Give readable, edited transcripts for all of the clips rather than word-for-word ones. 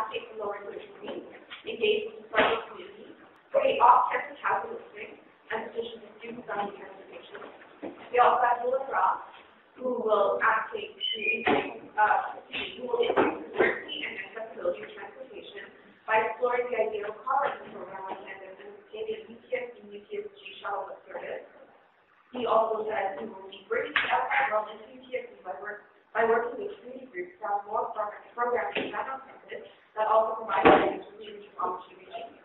advocate for lower tuition fees, engage with the tribal community, create off-campus housing listing, and petition for student-friendly transportation. We also have Guled Arale, who will advocate to increase diversity and accessibility of transportation by exploring the idea of college programming and anticipating UTSC and UTSG shuttle bus service. He also says he will be bringing the outside world into UTSC by working with community groups to have more programming on campus that also provide community opportunities.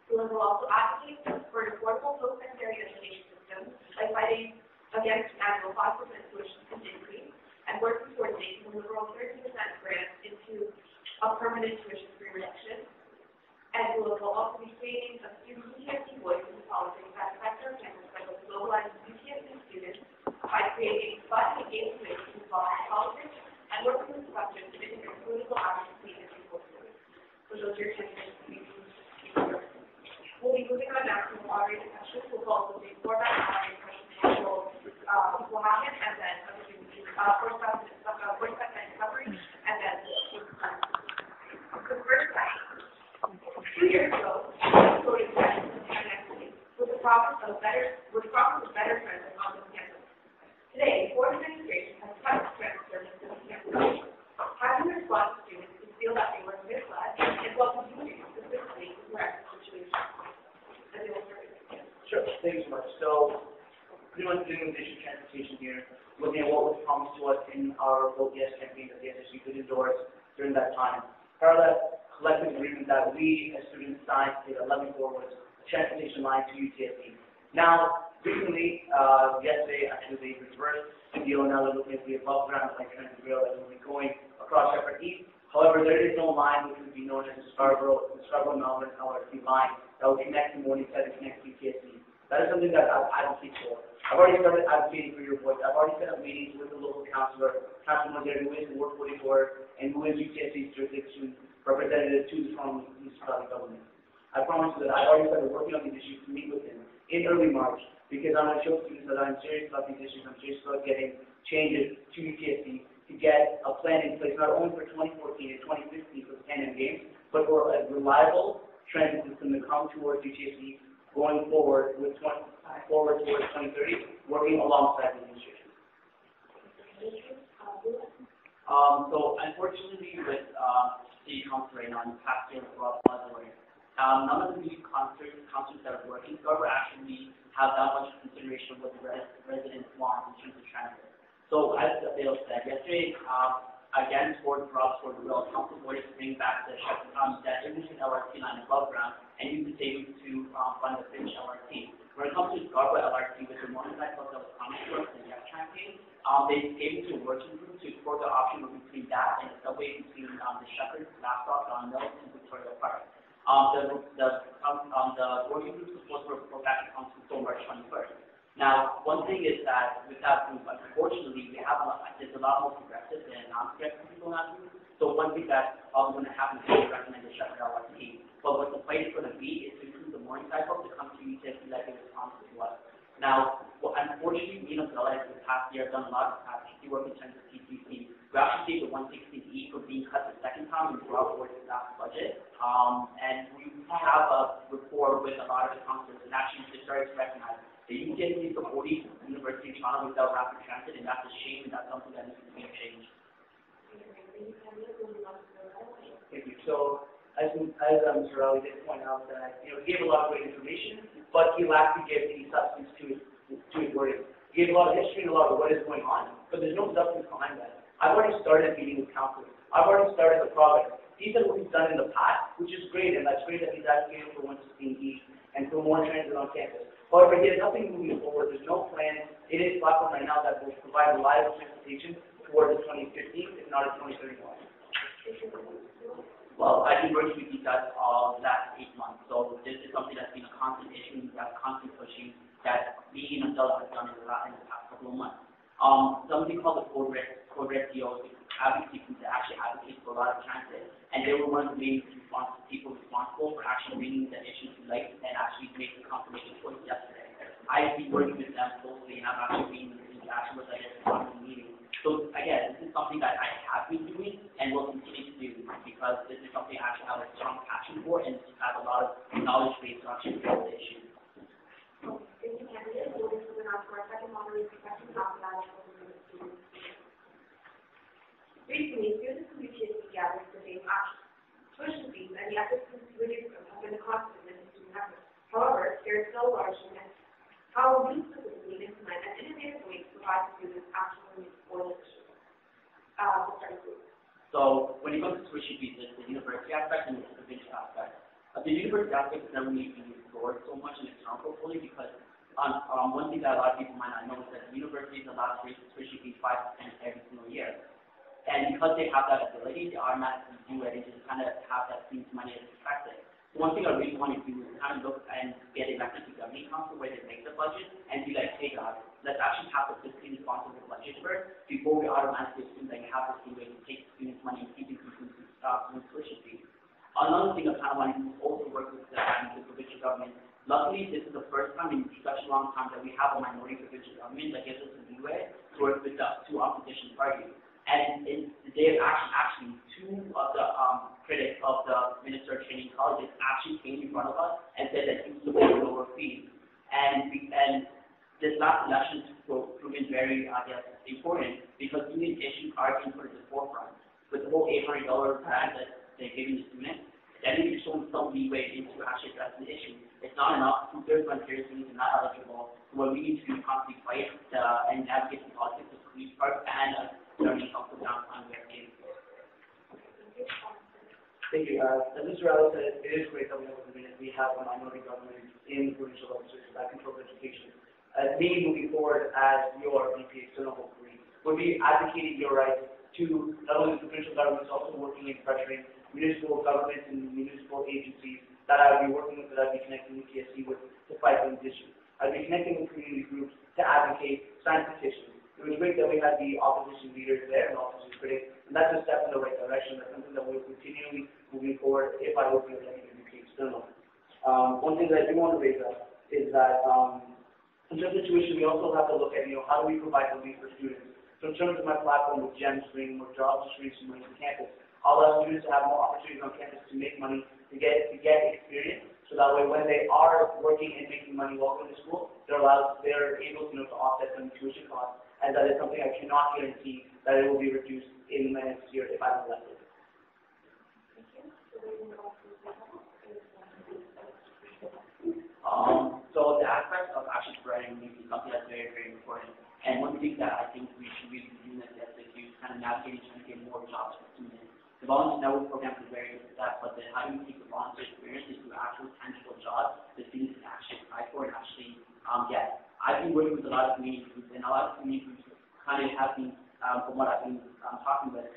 Guled will also advocate for an affordable post-secondary education system by fighting against an annual 5% tuition increase and working towards making the liberal 30% grant into a permanent tuition-free reduction. And Guled will also be creating a student UTSC voice in politics that affects our campus by globalizing UTSC students by creating fun and engaging ways to involve in politics and working with subjects to make political advocacy and enforcement. So those are your 10 minutes. We'll be moving on now to the moderated questions. We'll also do format moderated questions. We'll have it, and then voice and recovery, and then the first session. 2 years ago, the voting session and equity was the promise of better transit on this campus. Today, the board administration has cut the transit service to the campus. How do you respond to students who feel that they were misled, and what would you do specifically to correct the situation? Sure, thanks so much. So, pretty much doing district transportation here, looking at what was promised to us in our Vote Yes campaign that the SSU could endorse during that time. Part of that collective agreement that we as students signed to 11-4 was a transportation line to UTSC. Now, recently, yesterday, actually, they reversed the deal, and now they're looking at the above ground like transit rail that will be going across Shepherd East. However, there is no line which would be known as the Scarborough-Melbourne LRT line that will connect to Morningside and connect to UTSC. That is something that I've advocated for. I've already started advocating for your voice. I've already set up meetings with the local councillor, Councilman there who is Ward 44 and who is UTSC's jurisdiction representative to the Toronto municipality government. I promise you that I've already started working on these issues to meet with him in early March because I'm going to show students that I'm serious about these issues. I'm serious about getting changes to UTSC to get a plan in place not only for 2014 and 2015 for the Pan Am Games, but for a reliable transit system to come towards UTSC going forward towards 2030, working alongside the administration. So unfortunately, with city council right now, in the past year, none of the new councils that are working together actually have that much consideration of what the residents want in terms of transit. So as Adil said yesterday, again, for the real council board to bring back the Edmonton LRT line above ground and use the savings to fund the Finch LRT. When it comes to Scarborough LRT, with the motorcycle that was coming to us in the campaign, they came to a working group to explore the option between that and the subway between the Shepherd last stop on Mills and Victoria Park. The working group was supposed to report back to council until March 21st. Now, one thing is that with that group, unfortunately, there's a lot more progressive than non-progressive people in that group. So one thing that's probably going to happen is they recommend the Shepherd LRT. But what the place is going to be is to include the morning cycle to come to UTSC like it was promised to us. Now, unfortunately, we in the past year have done a lot of advocacy work in terms of PCC. We actually saved the 160E for being cut the second time and brought forward the last budget. And we have a rapport with a lot of the councils and actually just started to recognize the UTSC is the only university in Toronto without rapid transit, and that's a shame, and that's something that needs to be changed. Thank you. So, as Mr. Arale did point out, that he gave a lot of great information, but he lacked to give any substance to his wording. He gave a lot of history and a lot of what is going on, but there's no substance behind that. I've already started meeting with council. I've already started the progress. He said what he's done in the past, which is great, and that's great that he's advocating for 116E and for more transit on campus. However, he has nothing moving forward. There's no plan in his platform right now that will provide reliable transportation towards the 2050, if not the 2031. Well, I've been working with you guys all the last 8 months, so this is something that's been a constant issue, that's constantly pushing, that we in Adil has done in the past couple of months. Something called the Code Red DO, advocacy group that actually advocates for a lot of transit, and they were one of the main people responsible for actually bringing the issue to light and actually making the confirmation choice yesterday. I've been working with them closely, and I'm actually being interaction with the meeting. So again, this is something that I have been doing and will continue to do because this is something I have a strong passion for and have a lot of knowledge base to actually solve the issue. Thank you, candidate. We'll just move on to our second moderator question after that. Recently, students from UTSC gathered to debate tuition fees and the efforts to reduce them have been a constant in student efforts. However, there is no large limit. How will you specifically implement an innovative way to provide students actual needs for this issue? We'll start with you. So when it comes to tuition fees, there's the university aspect and the provincial aspect. The university aspect is never really being explored so much in external portfolio because one thing that a lot of people might not know is that the university is allowed to raise the tuition fees 5 to 10 every single year. And because they have that ability, they automatically do it and just kind of have that student money as expected. So one thing I really want to do is kind of look and get elected to governing council where they make the budget and be like, hey guys, let's actually have a fiscally responsible budget first before we automatically assume that you have this way to take students' money and keep increasing students' tuition fees. Another thing I kind of want to do is also work with the provincial government. Luckily, this is the first time in such a long time that we have a minority provincial government that gives us a leeway to work with the two opposition parties. And they have actually two of the critics of the Minister of Training Colleges actually came in front of us and said that he support lower fees. And this last election has proven very, important because student issues are being put at the forefront. With the whole $800 grant that they're giving the students, that needs to show some leeway into actually addressing the issue. It's not enough. 2/3 of Ontario students are not eligible. So what we need to do is constantly fight and navigate the politics of Queen's Park and learning council downtown where it is. Thank you. As Mr. Arale said, it is great that we have a minority government in the provincial legislature that controls education. Me moving forward as your VP External Hopefully would be advocating your rights to not only the provincial governments, also working and pressuring municipal governments and municipal agencies that I would be working with, that I would be connecting UTSC with to fight for this issue. I would be connecting with community groups to advocate, sign petitions. It was great that we had the opposition leaders there and opposition critics, and that's a step in the right direction. That's something that we'll continually moving forward if I will be elected to be external. One thing that I do want to raise up is that in terms of tuition, we also have to look at, how do we provide relief for students? So in terms of my platform with GEMS, bringing more jobs, bringing some money to campus, I'll allow students to have more opportunities on campus to make money, to get experience, so that way when they are working and making money while going to school, they're able to offset some tuition costs. And that is something I cannot guarantee that it will be reduced in the next year if I'm elected. So the aspect of actually providing relief is something that's very, very important. And one thing that I think we should really be doing at the SCSU is kind of navigating trying to get more jobs for students. The volunteer network program is very good at that, but then how do we take the volunteer experience into actual tangible jobs that students can actually apply for and actually get? I've been working with a lot of community groups, and a lot of community groups kind of have been, from what I've been talking about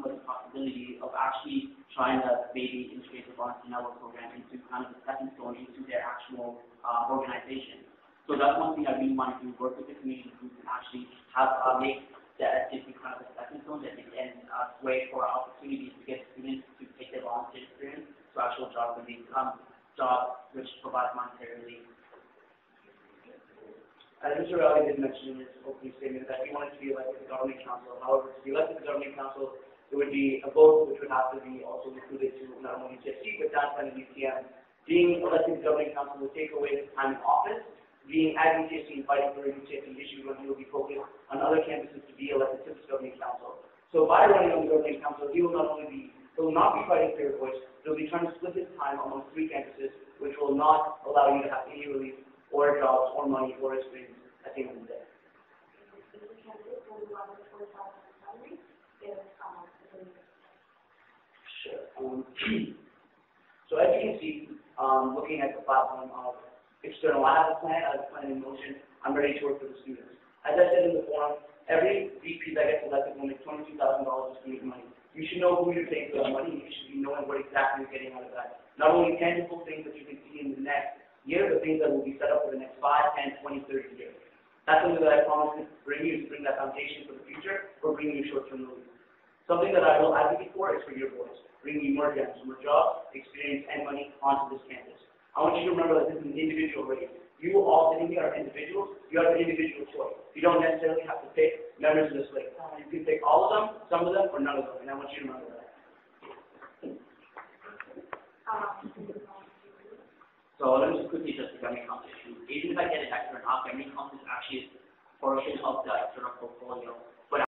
the possibility of actually trying to maybe integrate the volunteer network program into kind of the stepping stone into their actual organization. So that's one thing I really want to do, work with the community groups and actually have make that SCSU kind of a stepping stone that they can sway for opportunities to get students to take their volunteer experience to actual jobs when they become jobs which provide monetary relief. As Mr. Arale did mention in his opening statement that he wanted to be elected to the governing council. However, to be elected to the governing council, it would be a vote which would have to be also included to not only UTSC but downtown and UTM. Being elected to the governing council will take away his time in office. Being at UTSC and fighting for UTSC issues when he will be focused on other campuses to be elected to the governing council. So by running on the governing council, he will not be fighting for your voice. He will be trying to split his time among 3 campuses, which will not allow you to have any relief or jobs or money or experience at the end of the day. Sure. So as you can see, looking at the platform of external, I have a plan in motion. I'm ready to work for the students. As I said in the forum, every VP that gets elected will make $22,000 of student money. You should know who you're paying for that money. You should be knowing what exactly you're getting out of that. Not only tangible things that you can see in the next year, but things that will be set up for the next 5, 10, 20, 30 years. That's something that I promise to bring you, to bring that foundation for the future, or bring you short-term relief. Something that I will advocate for is for your voice. Bring you more gems, more jobs, experience, and money onto this campus. I want you to remember that this is an individual race. You all sitting here are individuals. You have an individual choice. You don't necessarily have to pick members of this slate. You can pick all of them, some of them, or none of them, and I want you to remember that. So let me just quickly address the memory comp issue. Even if I get an extra or not, memory comp is actually a portion of the external portfolio.